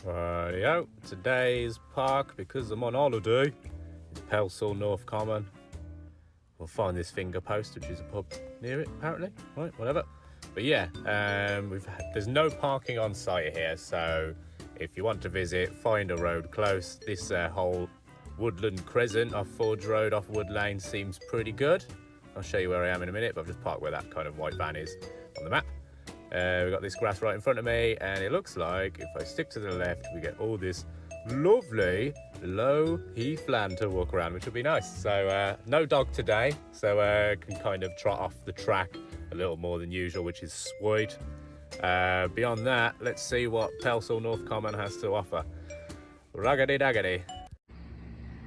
Rightio, today's park, because I'm on holiday, is Pelsall North Common. We'll find this finger post, which is a pub near it, apparently. Right, whatever. But yeah, there's no parking on site here, so if you want to visit, find a road close. This whole woodland crescent off Forge Road, off Wood Lane, seems pretty good. I'll show you where I am in a minute, but I've just parked where that kind of white van is on the map. We've got this grass right in front of me, and it looks like if I stick to the left, we get all this lovely low heathland to walk around, which will be nice. So no dog today, so can kind of trot off the track a little more than usual, which is sweet. Beyond that, let's see what Pelsall North Common has to offer. Raggedy daggedy.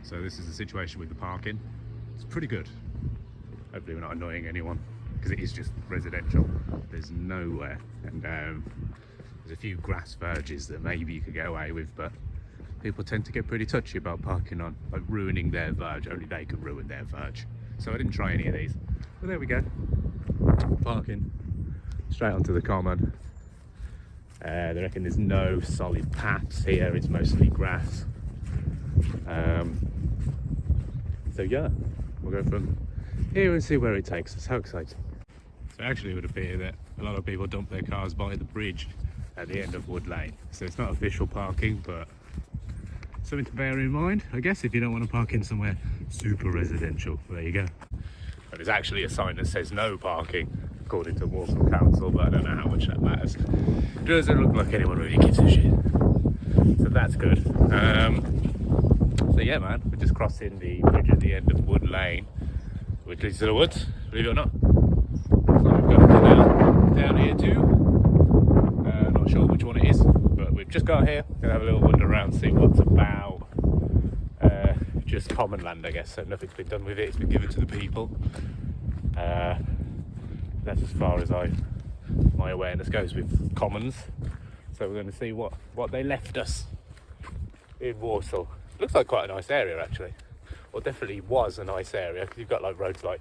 So this is the situation with the parking. It's pretty good. Hopefully we're not annoying anyone, because it is just residential. There's nowhere, and there's a few grass verges that maybe you could get away with, but people tend to get pretty touchy about parking on, like ruining their verge. Only they can ruin their verge. So I didn't try any of these. But there we go. Parking straight onto the common. They reckon there's no solid paths here, it's mostly grass. So yeah, we'll go from here and see where it takes us. How exciting. So actually it would appear that a lot of people dump their cars by the bridge at the end of Wood Lane. So it's not official parking, but something to bear in mind, I guess, if you don't want to park in somewhere super residential. There you go. But there's actually a sign that says no parking, according to Walsall Council, but I don't know how much that matters. Doesn't look like anyone really gives a shit. So that's good. So yeah, man, we're just crossing the bridge at the end of Wood Lane, which leads to the woods, believe it or not. So we've got a canal down here too. Not sure which one it is, but we've just got here. Gonna have a little wander around, see what's about. Just common land, I guess, so nothing's been done with it. It's been given to the people. That's as far as my awareness goes with commons. So we're going to see what they left us in Walsall. Looks like quite a nice area, actually. Well, definitely was a nice area, because you've got like roads like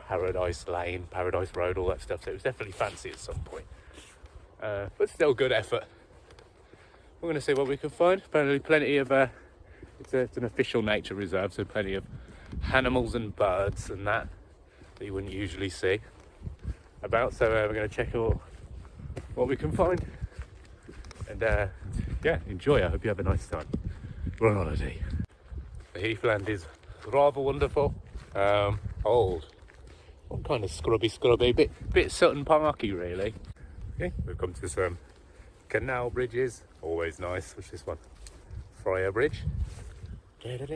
Paradise Lane, Paradise Road, all that stuff. So it was definitely fancy at some point. But still good effort. We're going to see what we can find. Apparently plenty of, it's an official nature reserve, so plenty of animals and birds and that you wouldn't usually see about. So we're going to check out what we can find. And yeah, enjoy. I hope you have a nice time. We're on holiday. The heathland is rather wonderful. Old. All kind of scrubby, bit Sutton Parky, really. Okay, we've come to some canal bridges. Always nice. What's this one? Friar Bridge. There's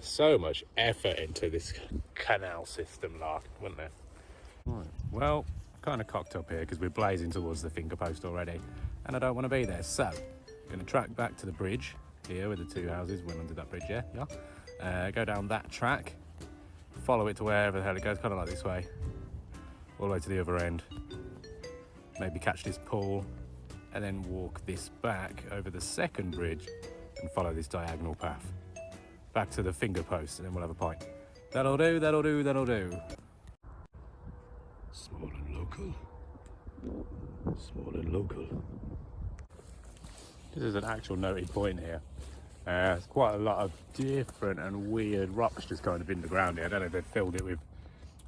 so much effort into this canal system, wasn't there? Right. Well, kind of cocked up here because we're blazing towards the finger post already, and I don't want to be there. So, I'm going to track back to the bridge here with the two houses. Went under that bridge, yeah. Go down that track, follow it to wherever the hell it goes, kind of like this way, all the way to the other end. Maybe catch this pool, and then walk this back over the second bridge and follow this diagonal path back to the finger post, and then we'll have a pint. That'll do. Small and local. This is an actual noted point here. There's quite a lot of different and weird rocks just kind of in the ground here. I don't know if they've filled it with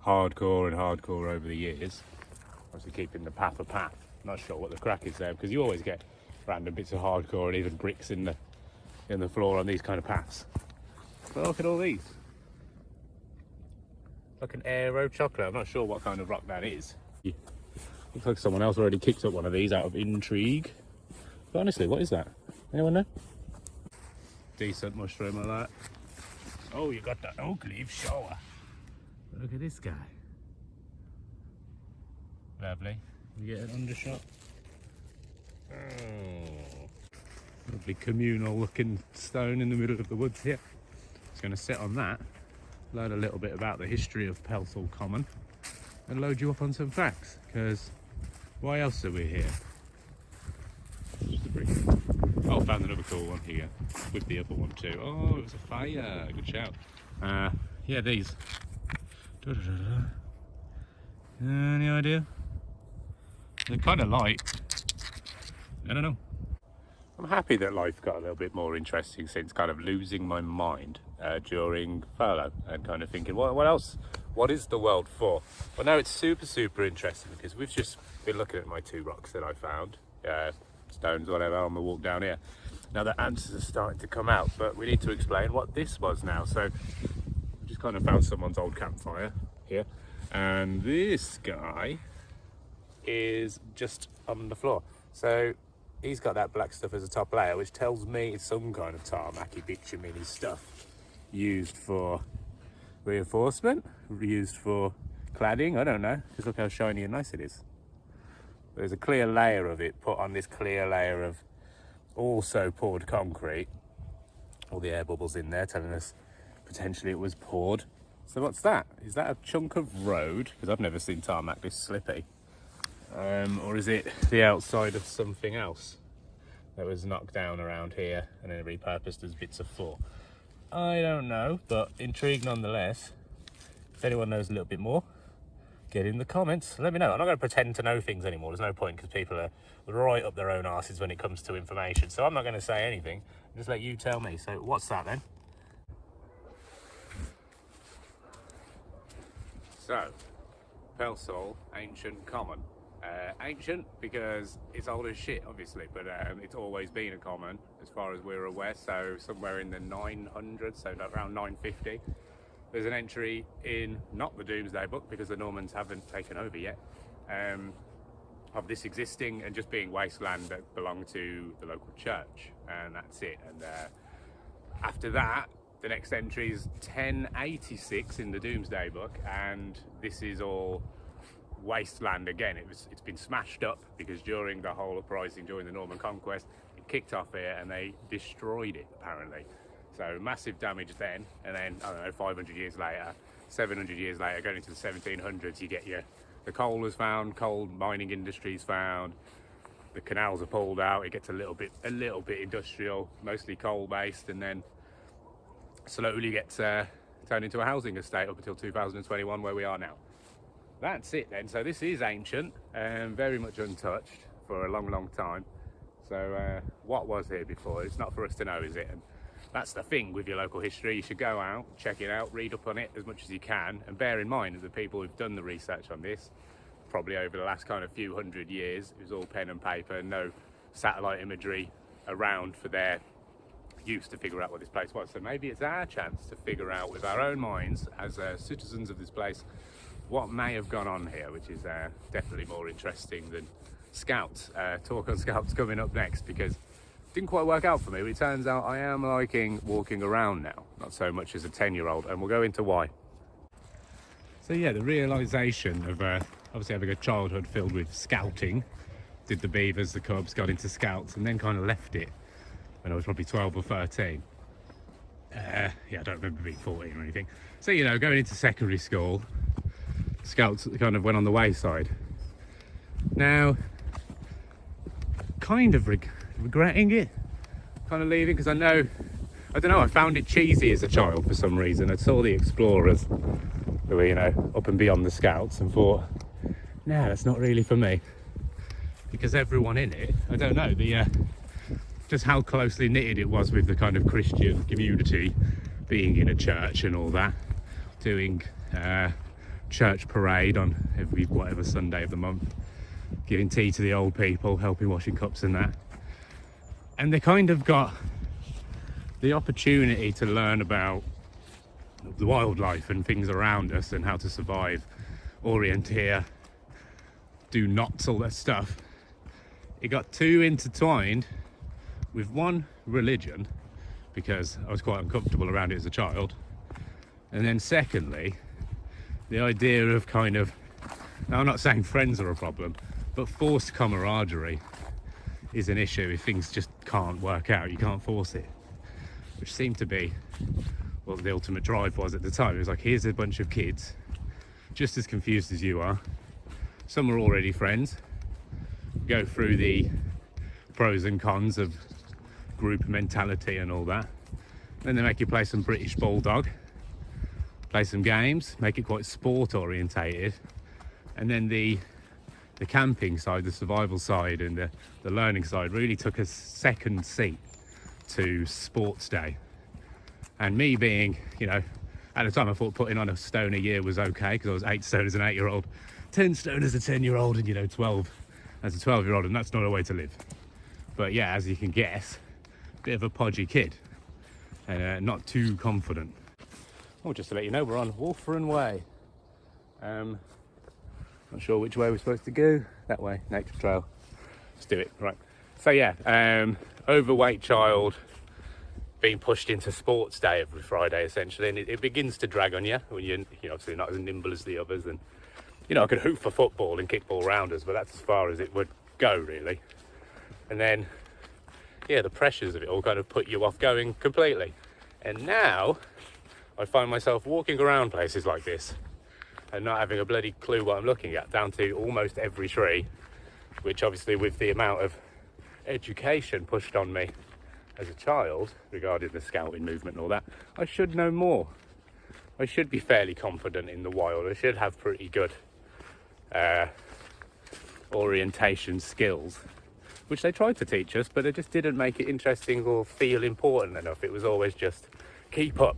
hardcore over the years. Obviously keeping the path a path. Not sure what the crack is there, because you always get random bits of hardcore and even bricks in the floor on these kind of paths. But look at all these. Like an aero chocolate. I'm not sure what kind of rock that is. Looks like someone else already kicked up one of these out of intrigue. But honestly, what is that? Anyone know? Decent mushroom like that. Oh, you got the oak leaf shower. Look at this guy. Lovely. You get an undershot. Oh. Lovely communal looking stone in the middle of the woods here. It's going to sit on that, learn a little bit about the history of Pelsall Common, and load you up on some facts, because why else are we here? Just a brick. Oh, found another cool one here with the other one too. Oh, it was a fire. Good shout. Yeah, these. Any idea? They're kind of light. I don't know. I'm happy that life got a little bit more interesting since kind of losing my mind during furlough and kind of thinking, what else? What is the world for? Well, now it's super interesting because we've just been looking at my 2 rocks that I found, stones, whatever, on the walk down here. Now the answers are starting to come out, but we need to explain what this was now. So we just kind of found someone's old campfire here, and this guy is just on the floor. So he's got that black stuff as a top layer, which tells me it's some kind of tarmacy bituminous stuff used for reinforcement, used for cladding, I don't know, because look how shiny and nice it is. There's a clear layer of it put on this clear layer of also poured concrete. All the air bubbles in there telling us potentially it was poured. So what's that? Is that a chunk of road? Because I've never seen tarmac this slippy. Or is it the outside of something else that was knocked down around here and then repurposed as bits of four? I don't know, but intrigued nonetheless. If anyone knows a little bit more, get in the comments, let me know. I'm not going to pretend to know things anymore, there's no point, because people are right up their own arses when it comes to information. So I'm not going to say anything, just let you tell me. So what's that then? So, Pelsall, ancient common. Ancient because it's old as shit, obviously, but it's always been a common as far as we're aware. So somewhere in the 900s, so around 950, there's an entry in not the Doomsday Book, because the Normans haven't taken over yet, of this existing and just being wasteland that belonged to the local church, and that's it. And after that, the next entry is 1086 in the Doomsday Book, and this is all wasteland again. It's been smashed up because during the whole uprising during the Norman conquest, it kicked off here and they destroyed it apparently. So massive damage then, and then I don't know, 500 years later, 700 years later, going into the 1700s, you get the coal was found, coal mining industries found, the canals are pulled out, it gets a little bit industrial, mostly coal based, and then slowly gets turned into a housing estate up until 2021, where we are now. That's it then. So this is ancient and very much untouched for a long time. So what was here before? It's not for us to know, is it? And that's the thing with your local history. You should go out, check it out, read up on it as much as you can, and bear in mind that the people who've done the research on this, probably over the last kind of few hundred years, it was all pen and paper, no satellite imagery around for their use to figure out what this place was. So maybe it's our chance to figure out with our own minds as citizens of this place what may have gone on here, which is definitely more interesting than scouts. Talk on scouts coming up next, because it didn't quite work out for me, but it turns out I am liking walking around now, not so much as a 10-year-old, and we'll go into why. So yeah, the realisation of obviously having a childhood filled with scouting, did the beavers, the cubs, got into scouts, and then kind of left it when I was probably 12 or 13. Yeah, I don't remember being 14 or anything. So, you know, going into secondary school, scouts kind of went on the wayside. Now, kind of regretting it, kind of leaving, because I don't know, I found it cheesy as a child for some reason. I saw the explorers who were, you know, up and beyond the scouts, and thought, nah, that's not really for me. Because everyone in it, I don't know, just how closely knitted it was with the kind of Christian community, being in a church and all that, doing church parade on every whatever Sunday of the month, giving tea to the old people, helping washing cups and that. And they kind of got the opportunity to learn about the wildlife and things around us and how to survive, orienteer, do knots, all that stuff. It got too intertwined with one, religion, because I was quite uncomfortable around it as a child, and then secondly, the idea of kind of, now I'm not saying friends are a problem, but forced camaraderie is an issue if things just can't work out. You can't force it, which seemed to be what the ultimate drive was at the time. It was like, here's a bunch of kids just as confused as you are, some are already friends, go through the pros and cons of group mentality and all that, then they make you play some British Bulldog, play some games, make it quite sport orientated, and then the the camping side, the survival side, and the learning side really took a second seat to sports day. And me being, you know, at the time I thought putting on a stone a year was okay, because I was 8 stone as an 8-year-old, 10 stone as a 10-year-old, and, you know, 12 as a 12-year-old, and that's not a way to live. But yeah, as you can guess, a bit of a podgy kid, and not too confident. Oh, just to let you know, we're on Wolferen Way. Not sure which way we're supposed to go. That way, nature trail. Let's do it. Right. So yeah, overweight child being pushed into sports day every Friday, essentially, and it begins to drag on you when you're obviously not as nimble as the others. And you know, I could hoop for football and kick ball rounders, but that's as far as it would go, really. And then, yeah, the pressures of it all kind of put you off going completely. And now I find myself walking around places like this and not having a bloody clue what I'm looking at, down to almost every tree, which obviously, with the amount of education pushed on me as a child regarding the scouting movement and all that, I should know more. I should be fairly confident in the wild. I should have pretty good orientation skills, which they tried to teach us, but it just didn't make it interesting or feel important enough. It was always just keep up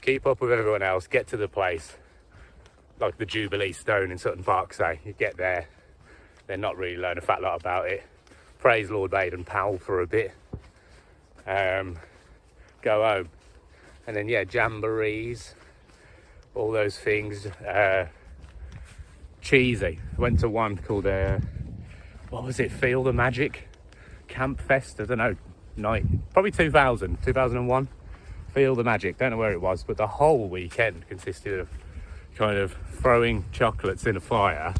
with everyone else, get to the place, like the Jubilee Stone in Sutton Park, say. You get there, then not really learn a fat lot about it, praise Lord Baden-Powell for a bit, go home, and then yeah, jamborees, all those things. Cheesy. Went to one called what was it, Feel the Magic Camp Fest, I don't know, night, probably 2001. Feel the Magic, don't know where it was, but the whole weekend consisted of kind of throwing chocolates in a fire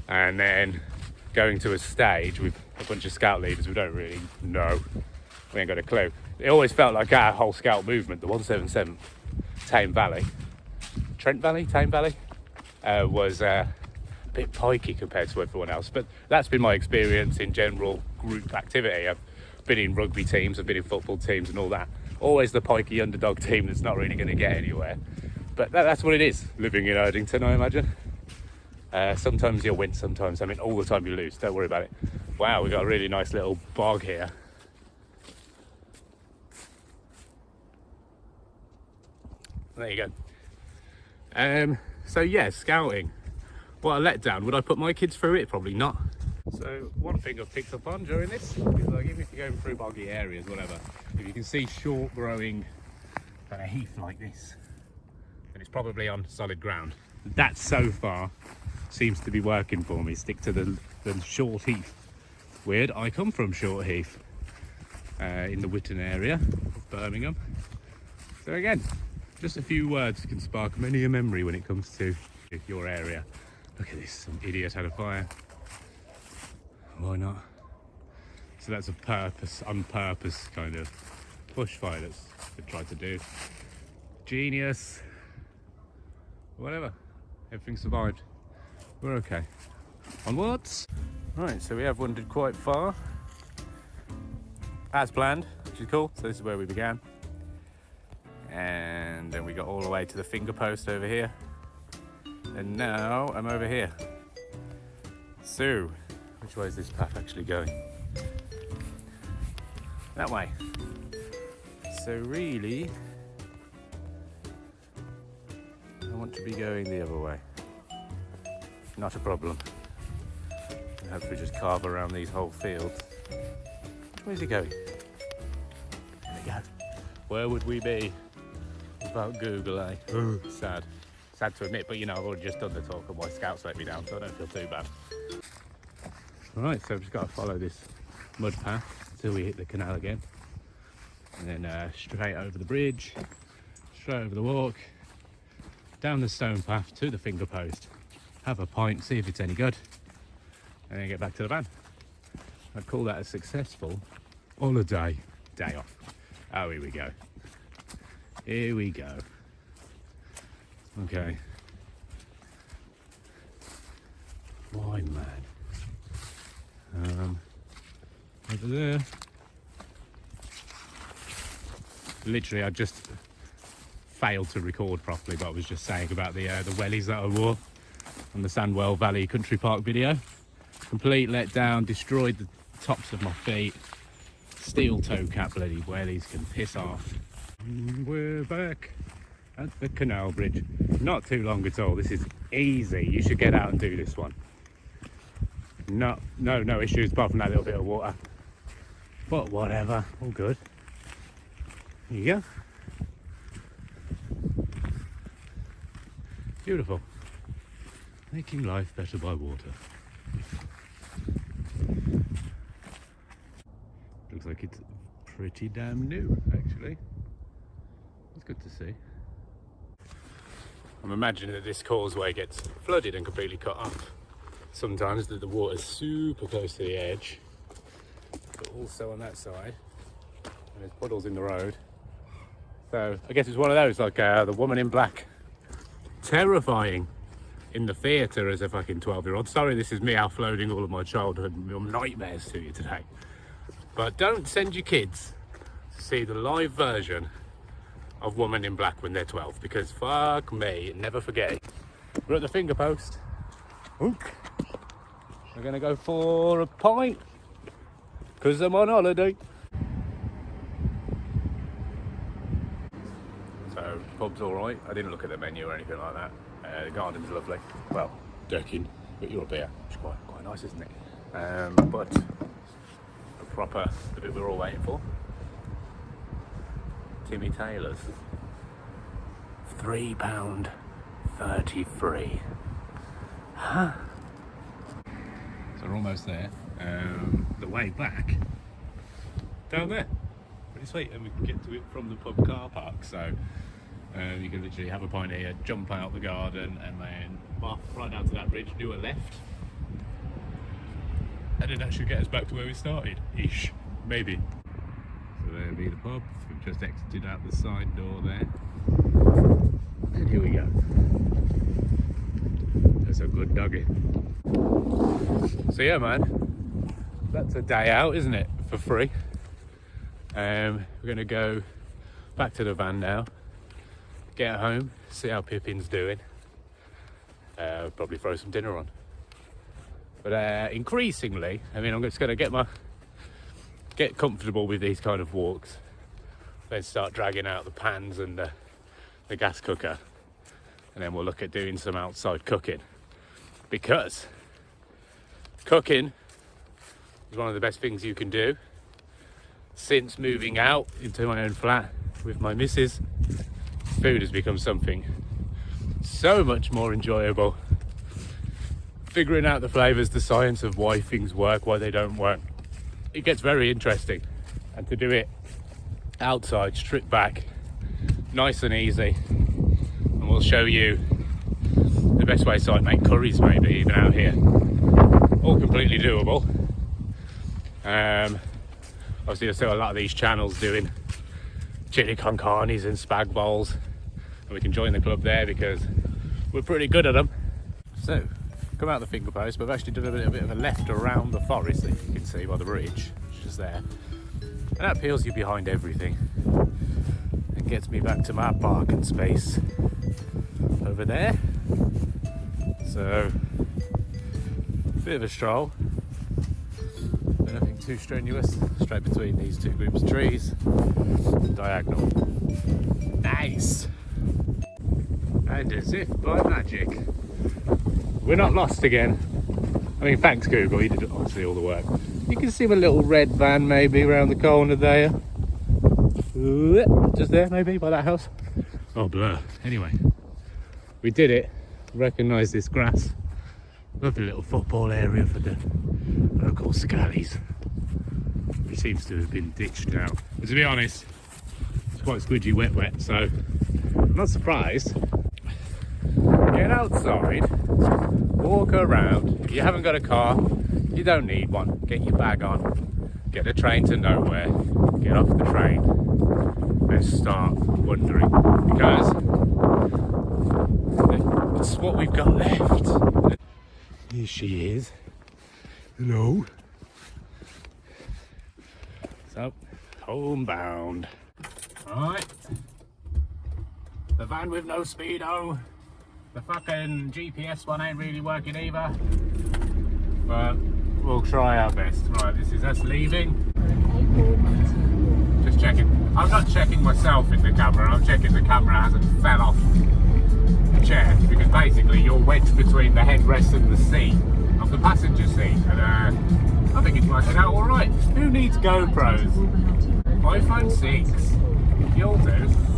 and then going to a stage with a bunch of scout leaders we don't really know. We ain't got a clue. It always felt like our whole scout movement, the 177th Tame Valley, was a bit pikey compared to everyone else. But that's been my experience in general group activity. I've been in rugby teams, I've been in football teams and all that. Always the pikey underdog team that's not really going to get anywhere. But that's what it is, living in Erdington, I imagine. Sometimes you'll win, sometimes, all the time you lose. Don't worry about it. Wow, we've got a really nice little bog here. There you go. So yeah, scouting. What a letdown. Would I put my kids through it? Probably not. So one thing I've picked up on during this is, like, even if you're going through boggy areas, whatever, if you can see short growing kind of heath like this, then it's probably on solid ground. That so far seems to be working for me. Stick to the short heath. Weird, I come from short heath in the Witton area of Birmingham. So again, just a few words can spark many a memory when it comes to your area. Look at this, some idiot had a fire. Why not? So that's on purpose kind of bushfire that's been tried to do. Genius. Whatever. Everything survived. We're okay. Onwards. Right, so we have wandered quite far, as planned, which is cool. So this is where we began. And then we got all the way to the finger post over here. And now I'm over here. So, which way is this path actually going? That way. So really, I want to be going the other way. Not a problem. And hopefully just carve around these whole fields. Where's he going? There we go. Where would we be without Google, eh? Sad. Sad to admit, but you know, I've already just done the talk and my scouts let me down, so I don't feel too bad. Right, so I've just got to follow this mud path until we hit the canal again. And then straight over the bridge, straight over the walk, down the stone path to the finger post, have a pint, see if it's any good, and then get back to the van. I'd call that a successful holiday day off. Oh, here we go. Here we go. Okay. Why, man? Over there. Literally, I just failed to record properly, but I was just saying about the wellies that I wore. on the Sandwell Valley Country Park video. Complete letdown, destroyed the tops of my feet. Steel toe cap bloody wellies can piss off. We're back at the canal bridge. Not too long at all. This is easy. You should get out and do this one. No issues apart from that little bit of water. But whatever, all good. There you go. Beautiful. Making life better by water. Looks like it's pretty damn new, actually. It's good to see. I'm imagining that this causeway gets flooded and completely cut off. Sometimes the water's super close to the edge, but also on that side, and there's puddles in the road. So I guess it's one of those, like the Woman in Black. Terrifying in the theatre as a fucking 12-year-old. Sorry, this is me offloading all of my childhood nightmares to you today. But don't send your kids to see the live version of Woman in Black when they're 12, because fuck me, never forget it. We're at the finger post. Oink. We're gonna go for a pint, because I'm on holiday. So, pub's alright. I didn't look at the menu or anything like that. The garden's lovely. Well, decking, but you're up here, which is quite nice, isn't it? But the bit we're all waiting for. Timmy Taylor's. £3.33. Huh? So we're almost there. The way back, down there. Pretty sweet, and we can get to it from the pub car park. So you can literally have a pint here, jump out the garden, and then off right down to that bridge, do a left, and then that should get us back to where we started, ish, maybe. So there'll be the pub. We've just exited out the side door there, and here we go. That's a good doggy. So yeah, man, that's a day out, isn't it, for free. We're gonna go back to the van now, get home, see how Pippin's doing, probably throw some dinner on. But increasingly, I mean, I'm just gonna get comfortable with these kind of walks, then start dragging out the pans and the gas cooker, and then we'll look at doing some outside cooking, because cooking is one of the best things you can do. Since moving out into my own flat with my missus, food has become something so much more enjoyable. Figuring out the flavours, the science of why things work, why they don't work. It gets very interesting. And to do it outside, stripped back, nice and easy. And we'll show you the best way to make curries, maybe, even out here. All completely doable. Obviously, I see a lot of these channels doing chili con carnes and spag bowls, and we can join the club there because we're pretty good at them. So, come out the finger post, but I've actually done a bit of a left around the forest that you can see by the bridge, which is there. And that peels you behind everything and gets me back to my parking space over there. So, bit of a stroll. Nothing too strenuous, straight between these two groups of trees, diagonal. Nice! And as if by magic, we're not lost again. I mean, thanks Google, you did obviously all the work. You can see my little red van maybe around the corner there. Just there maybe, by that house. Oh, blur. Anyway, we did it. Recognise this grass. Lovely little football area for the local scallies, which seems to have been ditched now. But to be honest, it's quite squidgy wet, so I'm not surprised. Get outside, walk around. If you haven't got a car, you don't need one. Get your bag on, get a train to nowhere, get off the train, and start wandering, because it's what we've got left. Here she is. Hello. So, homebound. Alright. The van with no speedo. The fucking GPS one ain't really working either. But we'll try our best. Right, this is us leaving. Just checking. I'm not checking myself in the camera, I'm checking the camera hasn't fell off the chair, because basically you're wedged between the headrest and the seat of the passenger seat, and I think it's working out alright. Who needs GoPros? iPhone 6. You'll do.